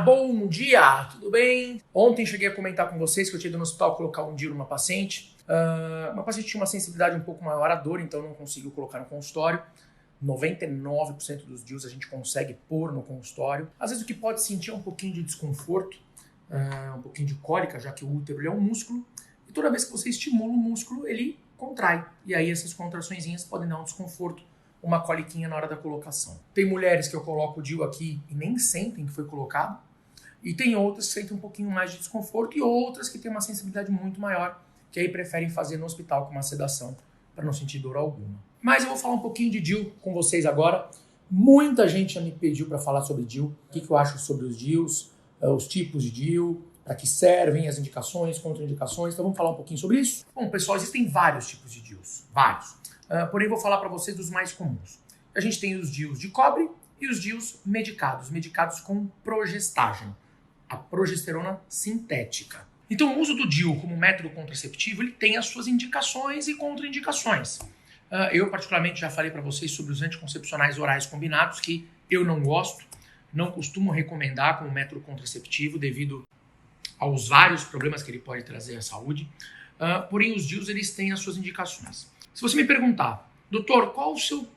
bom dia, tudo bem? Ontem cheguei a comentar com vocês que eu tinha ido no hospital colocar um DIU numa paciente. Uma paciente tinha uma sensibilidade um pouco maior à dor, então não conseguiu colocar no consultório. 99% dos DIUs a gente consegue pôr no consultório. Às vezes o que pode sentir é um pouquinho de desconforto, um pouquinho de cólica, já que o útero é um músculo. E toda vez que você estimula o músculo, ele contrai. E aí essas contraçõezinhas podem dar um desconforto, uma coliquinha na hora da colocação. Tem mulheres que eu coloco o DIU aqui e nem sentem que foi colocado. E tem outras que sentem um pouquinho mais de desconforto e outras que têm uma sensibilidade muito maior, que aí preferem fazer no hospital com uma sedação para não sentir dor alguma. Mas eu vou falar um pouquinho de DIU com vocês agora. Muita gente já me pediu para falar sobre DIU, o que eu acho sobre os DIUs, os tipos de DIU, para que servem, as indicações, contraindicações. Então vamos falar um pouquinho sobre isso? Bom, pessoal, existem vários tipos de DIUs, vários. Porém, vou falar para vocês dos mais comuns. A gente tem os DIUs de cobre e os DIUs medicados com progestágeno, a progesterona sintética. Então, o uso do DIU como método contraceptivo, ele tem as suas indicações e contraindicações. Eu, particularmente, já falei para vocês sobre os anticoncepcionais orais combinados, que eu não gosto, não costumo recomendar como método contraceptivo devido aos vários problemas que ele pode trazer à saúde. Porém, os DIUs, eles têm as suas indicações. Se você me perguntar, doutor, qual o seu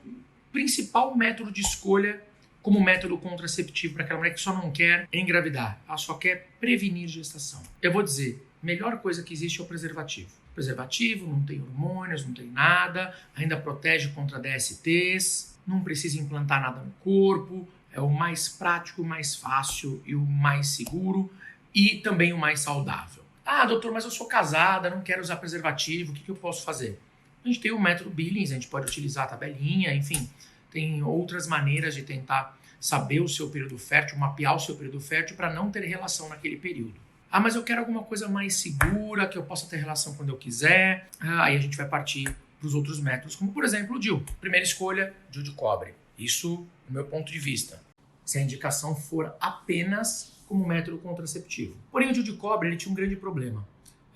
principal método de escolha como método contraceptivo para aquela mulher que só não quer engravidar, ela só quer prevenir gestação? Eu vou dizer, a melhor coisa que existe é o preservativo. O preservativo não tem hormônios, não tem nada, ainda protege contra DSTs, não precisa implantar nada no corpo, é o mais prático, o mais fácil e o mais seguro e também o mais saudável. Ah, doutor, mas eu sou casada, não quero usar preservativo, o que eu posso fazer? A gente tem o método Billings, a gente pode utilizar a tabelinha, enfim, tem outras maneiras de tentar saber o seu período fértil, mapear o seu período fértil para não ter relação naquele período. Ah, mas eu quero alguma coisa mais segura, que eu possa ter relação quando eu quiser. Aí a gente vai partir para os outros métodos, como por exemplo o DIU. Primeira escolha, DIU de cobre. Isso, do meu ponto de vista, se a indicação for apenas como método contraceptivo. Porém, o DIU de cobre ele tinha um grande problema.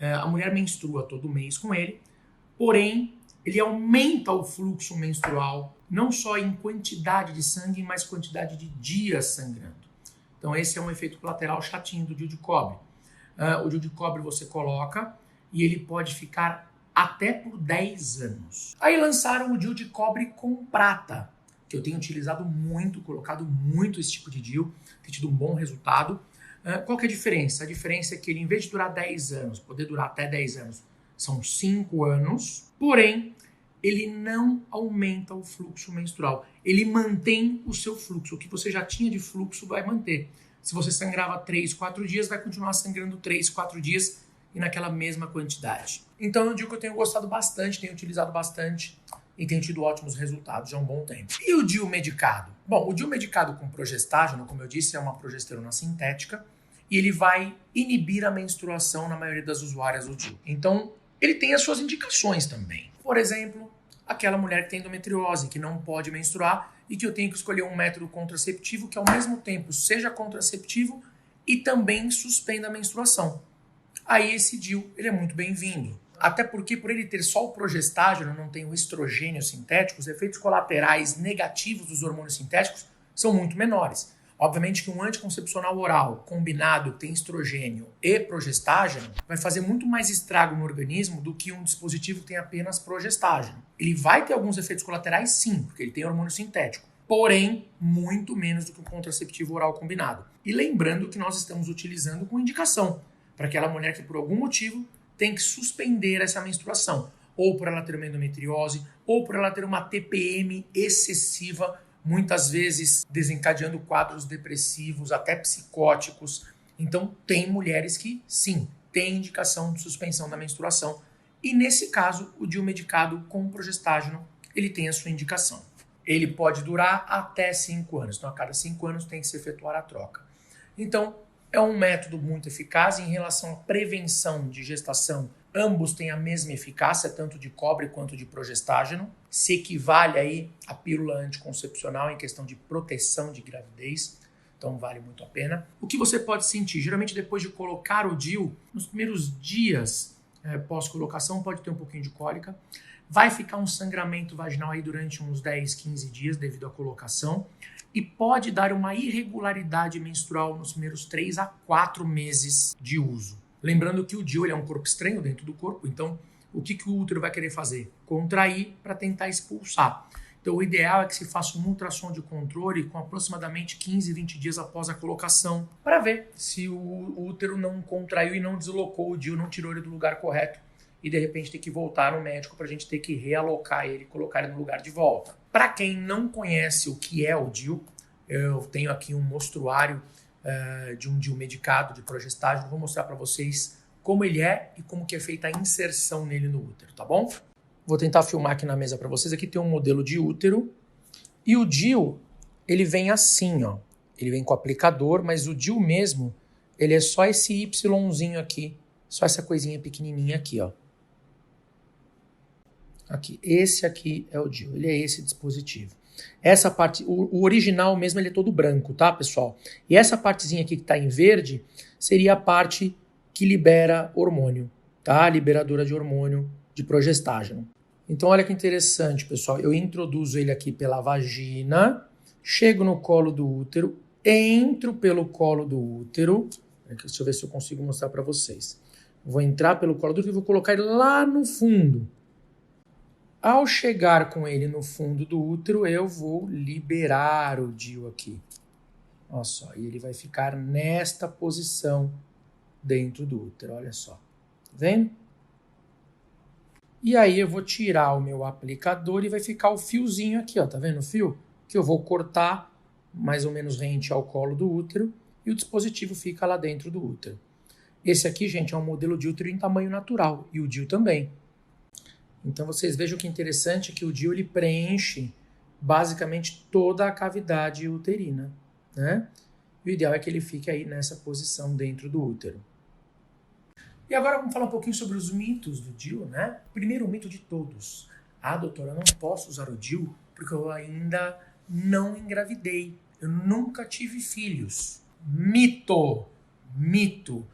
A mulher menstrua todo mês com ele, porém, ele aumenta o fluxo menstrual, não só em quantidade de sangue, mas quantidade de dias sangrando. Então esse é um efeito colateral chatinho do DIU de cobre. O DIU de cobre você coloca e ele pode ficar até por 10 anos. Aí lançaram o DIU de cobre com prata, que eu tenho utilizado muito, colocado muito esse tipo de DIU, tem tido um bom resultado. Qual que é a diferença? A diferença é que ele, em vez de durar 10 anos, poder durar até 10 anos, são 5 anos, porém, ele não aumenta o fluxo menstrual. Ele mantém o seu fluxo. O que você já tinha de fluxo vai manter. Se você sangrava 3, 4 dias, vai continuar sangrando 3, 4 dias e naquela mesma quantidade. Então, eu digo que eu tenho gostado bastante, tenho utilizado bastante e tenho tido ótimos resultados já há um bom tempo. E o DIU medicado? Bom, o DIU medicado com progestágeno, como eu disse, é uma progesterona sintética e ele vai inibir a menstruação na maioria das usuárias do DIU. Então, ele tem as suas indicações também. Por exemplo, aquela mulher que tem endometriose, que não pode menstruar e que eu tenho que escolher um método contraceptivo que ao mesmo tempo seja contraceptivo e também suspenda a menstruação. Aí esse DIU ele é muito bem-vindo. Até porque por ele ter só o progestágeno, não tem o estrogênio sintético, os efeitos colaterais negativos dos hormônios sintéticos são muito menores. Obviamente que um anticoncepcional oral combinado que tem estrogênio e progestágeno vai fazer muito mais estrago no organismo do que um dispositivo que tem apenas progestágeno. Ele vai ter alguns efeitos colaterais sim, porque ele tem hormônio sintético, porém muito menos do que um contraceptivo oral combinado. E lembrando que nós estamos utilizando com indicação para aquela mulher que por algum motivo tem que suspender essa menstruação, ou por ela ter uma endometriose, ou por ela ter uma TPM excessiva, muitas vezes desencadeando quadros depressivos, até psicóticos. Então, tem mulheres que, sim, têm indicação de suspensão da menstruação. E, nesse caso, o DIU medicado com progestágeno, ele tem a sua indicação. Ele pode durar até 5 anos. Então, a cada 5 anos tem que se efetuar a troca. Então, é um método muito eficaz em relação à prevenção de gestação. Ambos têm a mesma eficácia, tanto de cobre quanto de progestágeno. Se equivale aí à pílula anticoncepcional em questão de proteção de gravidez. Então vale muito a pena. O que você pode sentir? Geralmente depois de colocar o DIU, nos primeiros dias pós-colocação pode ter um pouquinho de cólica. Vai ficar um sangramento vaginal aí durante uns 10, 15 dias devido à colocação e pode dar uma irregularidade menstrual nos primeiros 3 a 4 meses de uso. Lembrando que o DIU ele é um corpo estranho dentro do corpo, então o que o útero vai querer fazer? Contrair para tentar expulsar. Então o ideal é que se faça um ultrassom de controle com aproximadamente 15, 20 dias após a colocação para ver se o útero não contraiu e não deslocou o DIU, não tirou ele do lugar correto e de repente ter que voltar no médico para a gente ter que realocar ele e colocar ele no lugar de volta. Para quem não conhece o que é o DIU, eu tenho aqui um mostruário de um DIU medicado de progestágeno, vou mostrar para vocês como ele é e como que é feita a inserção nele no útero, tá bom? Vou tentar filmar aqui na mesa para vocês. Aqui tem um modelo de útero. E o DIU, ele vem assim, ó. Ele vem com aplicador, mas o DIU mesmo, ele é só esse Yzinho aqui. Só essa coisinha pequenininha aqui, ó. Aqui. Esse aqui é o DIU. Ele é esse dispositivo. Essa parte, o original mesmo, ele é todo branco, tá, pessoal? E essa partezinha aqui que tá em verde seria a parte que libera hormônio, tá? Liberadora de hormônio de progestágeno. Então, olha que interessante, pessoal. Eu introduzo ele aqui pela vagina, chego no colo do útero, entro pelo colo do útero. Deixa eu ver se eu consigo mostrar para vocês. Vou entrar pelo colo do útero e vou colocar ele lá no fundo. Ao chegar com ele no fundo do útero, eu vou liberar o DIU aqui. Olha só, e ele vai ficar nesta posição dentro do útero, olha só. Tá vendo? E aí eu vou tirar o meu aplicador e vai ficar o fiozinho aqui, ó, tá vendo o fio? Que eu vou cortar mais ou menos rente ao colo do útero e o dispositivo fica lá dentro do útero. Esse aqui, gente, é um modelo de útero em tamanho natural e o DIU também. Então vocês vejam que interessante que o DIU ele preenche basicamente toda a cavidade uterina, né? E o ideal é que ele fique aí nessa posição dentro do útero. E agora vamos falar um pouquinho sobre os mitos do DIU, né? Primeiro mito de todos. Ah, doutora, eu não posso usar o DIU porque eu ainda não engravidei. Eu nunca tive filhos. Mito! Mito!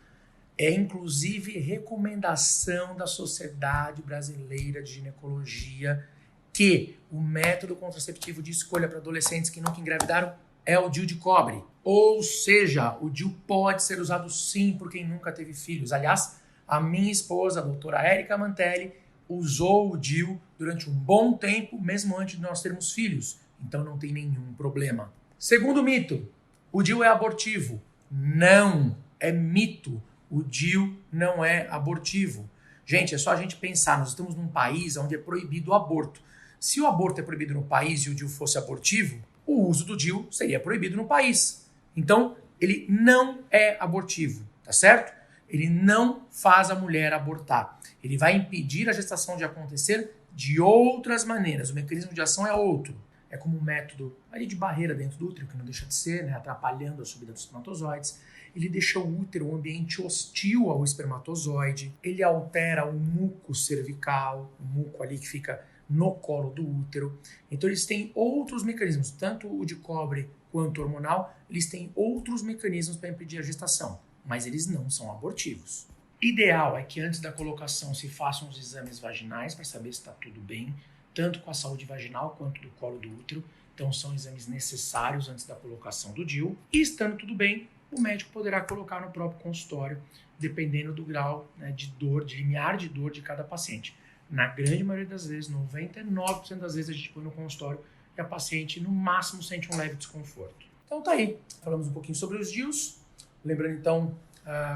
É inclusive recomendação da Sociedade Brasileira de Ginecologia que o método contraceptivo de escolha para adolescentes que nunca engravidaram é o DIU de cobre. Ou seja, o DIU pode ser usado sim por quem nunca teve filhos. Aliás, a minha esposa, a doutora Érica Mantelli, usou o DIU durante um bom tempo, mesmo antes de nós termos filhos. Então não tem nenhum problema. Segundo mito, o DIU é abortivo. Não, é mito. O DIU não é abortivo. Gente, é só a gente pensar, nós estamos num país onde é proibido o aborto. Se o aborto é proibido no país e o DIU fosse abortivo, o uso do DIU seria proibido no país. Então, ele não é abortivo, tá certo? Ele não faz a mulher abortar. Ele vai impedir a gestação de acontecer de outras maneiras. O mecanismo de ação é outro. É como um método ali de barreira dentro do útero, que não deixa de ser, né, atrapalhando a subida dos espermatozoides. Ele deixa o útero um ambiente hostil ao espermatozoide. Ele altera o muco cervical, o muco ali que fica no colo do útero. Então eles têm outros mecanismos, tanto o de cobre quanto o hormonal, eles têm outros mecanismos para impedir a gestação, mas eles não são abortivos. Ideal é que antes da colocação se façam os exames vaginais para saber se está tudo bem, tanto com a saúde vaginal quanto do colo do útero. Então são exames necessários antes da colocação do DIU. E estando tudo bem, o médico poderá colocar no próprio consultório, dependendo do grau, né, de dor, de limiar de dor de cada paciente. Na grande maioria das vezes, 99% das vezes a gente põe no consultório e a paciente no máximo sente um leve desconforto. Então tá aí, falamos um pouquinho sobre os DIUs. Lembrando então,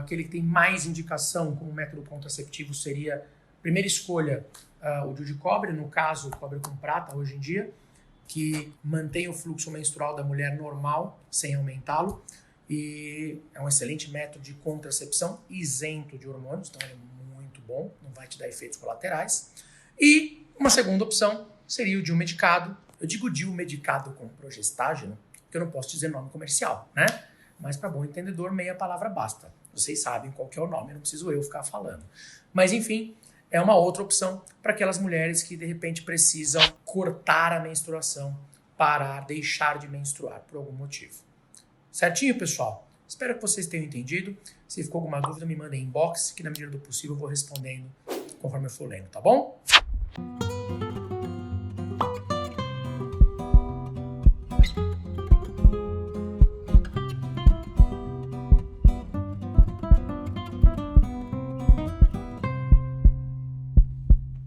aquele que tem mais indicação como método contraceptivo seria, primeira escolha, o DIU de cobre, no caso, cobre com prata hoje em dia, que mantém o fluxo menstrual da mulher normal, sem aumentá-lo, e é um excelente método de contracepção, isento de hormônios, então ele é muito bom, não vai te dar efeitos colaterais. E uma segunda opção seria o DIU medicado. Eu digo DIU medicado com progestágeno, porque eu não posso dizer nome comercial, né? Mas para bom entendedor, meia palavra basta. Vocês sabem qual que é o nome, não preciso eu ficar falando. Mas enfim, é uma outra opção para aquelas mulheres que de repente precisam cortar a menstruação, parar, deixar de menstruar por algum motivo. Certinho, pessoal? Espero que vocês tenham entendido. Se ficou alguma dúvida, me mandem inbox, que na medida do possível eu vou respondendo conforme eu for lendo, tá bom?